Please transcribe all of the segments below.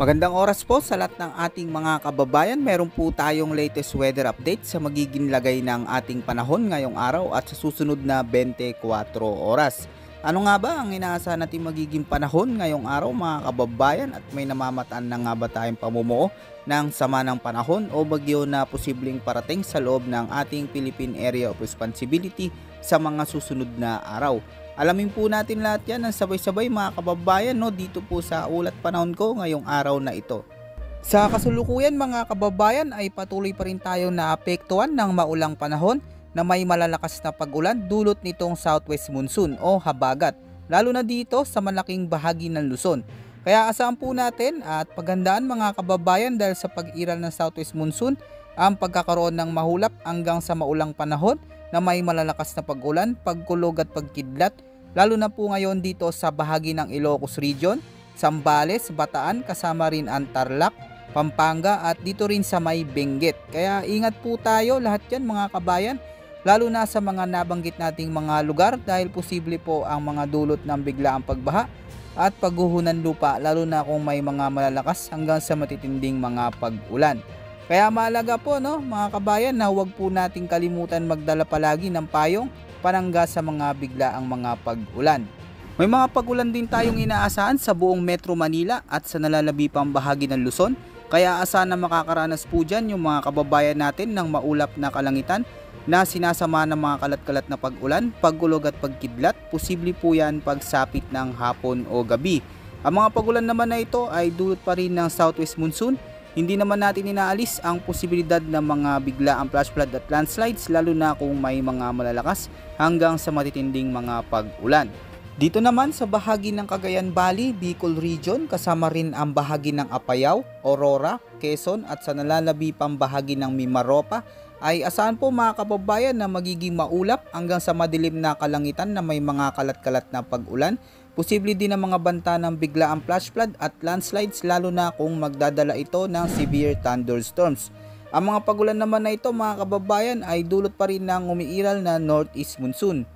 Magandang oras po sa lahat ng ating mga kababayan. Meron po tayong latest weather update sa magiging lagay ng ating panahon ngayong araw at sa susunod na 24 oras. Ano nga ba ang inaasahan natin magiging panahon ngayong araw mga kababayan, at may namamataan na nga ba tayong pamumuo ng sama ng panahon o bagyo na posibleng parating sa loob ng ating Philippine Area of Responsibility sa mga susunod na araw? Alamin po natin lahat yan ng sabay-sabay mga kababayan dito po sa ulat panahon ko ngayong araw na ito. Sa kasulukuyan mga kababayan ay patuloy pa rin tayo naapektuhan ng maulang panahon na may malalakas na pag-ulan dulot nitong southwest monsoon o habagat, lalo na dito sa malaking bahagi ng Luzon. Kaya asahan po natin at paghandaan mga kababayan dahil sa pag-iral ng southwest monsoon ang pagkakaroon ng mahulap hanggang sa maulang panahon na may malalakas na pag-ulan, pagkulog at pagkidlat, lalo na po ngayon dito sa bahagi ng Ilocos Region, Zambales, Bataan, kasama rin ang Tarlac, Pampanga at dito rin sa may Benguet. Kaya ingat po tayo lahat yan mga kabayan, lalo na sa mga nabanggit nating mga lugar dahil posible po ang mga dulot ng biglaang pagbaha at pagguhunan lupa, lalo na kung may mga malalakas hanggang sa matitinding mga pag-ulan. Kaya mahalaga po mga kabayan na huwag po nating kalimutan magdala palagi ng payong panangga sa mga biglaang mga pag-ulan. May mga pag-ulan din tayong inaasahan sa buong Metro Manila at sa nalalabi pang bahagi ng Luzon. Kaya asahan na makakaranas po dyan yung mga kababayan natin ng maulap na kalangitan na sinasama ng mga kalat-kalat na pag-ulan, pagkulog at pagkidlat. Posible po yan pagsapit ng hapon o gabi. Ang mga pag-ulan naman na ito ay dulot pa rin ng southwest monsoon. Hindi naman natin inaalis ang posibilidad ng mga biglaang flash flood at landslides, lalo na kung may mga malalakas hanggang sa matitinding mga pag-ulan. Dito naman sa bahagi ng Cagayan Valley, Bicol Region, kasama rin ang bahagi ng Apayao, Aurora, Quezon at sa nalalabi pang bahagi ng Mimaropa, ay asahan po mga kababayan na magiging maulap hanggang sa madilim na kalangitan na may mga kalat-kalat na pag-ulan. Posible din ang mga banta ng biglaang flash flood at landslides, lalo na kung magdadala ito ng severe thunderstorms. Ang mga pagulan naman na ito mga kababayan ay dulot pa rin ng umiiral na northeast monsoon.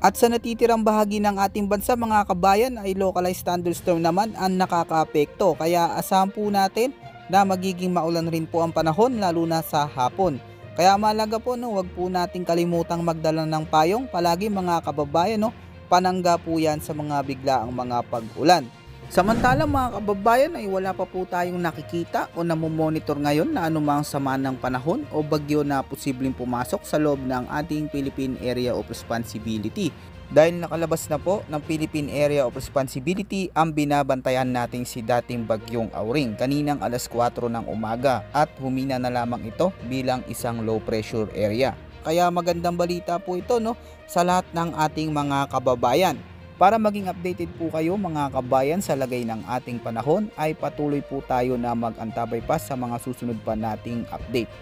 At sa natitirang bahagi ng ating bansa mga kabayan ay localized thunderstorm naman ang nakakaapekto. Kaya asahan po natin na magiging maulan rin po ang panahon, lalo na sa hapon. Kaya mahalaga po huwag po nating kalimutang magdala ng payong palagi mga kababayan panangga po yan sa mga biglaang mga pag-ulan. Samantalang mga kababayan ay wala pa po tayong nakikita o namomonitor ngayon na anumang sama ng panahon o bagyo na posibleng pumasok sa loob ng ating Philippine Area of Responsibility. Dahil nakalabas na po ng Philippine Area of Responsibility ang binabantayan nating si dating bagyong Auring kaninang alas 4 ng umaga at humina na lamang ito bilang isang low pressure area. Kaya magandang balita po ito sa lahat ng ating mga kababayan. Para maging updated po kayo mga kabayan sa lagay ng ating panahon ay patuloy po tayo na mag-antabay pa sa mga susunod pa nating update.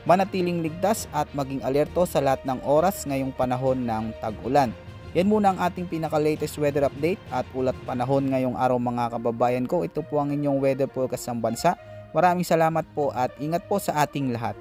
Manatiling ligtas at maging alerto sa lahat ng oras ngayong panahon ng tag-ulan. Yan muna ang ating pinaka-latest weather update at ulat panahon ngayong araw mga kababayan ko. Ito po ang inyong weather forecast ng bansa. Maraming salamat po at ingat po sa ating lahat.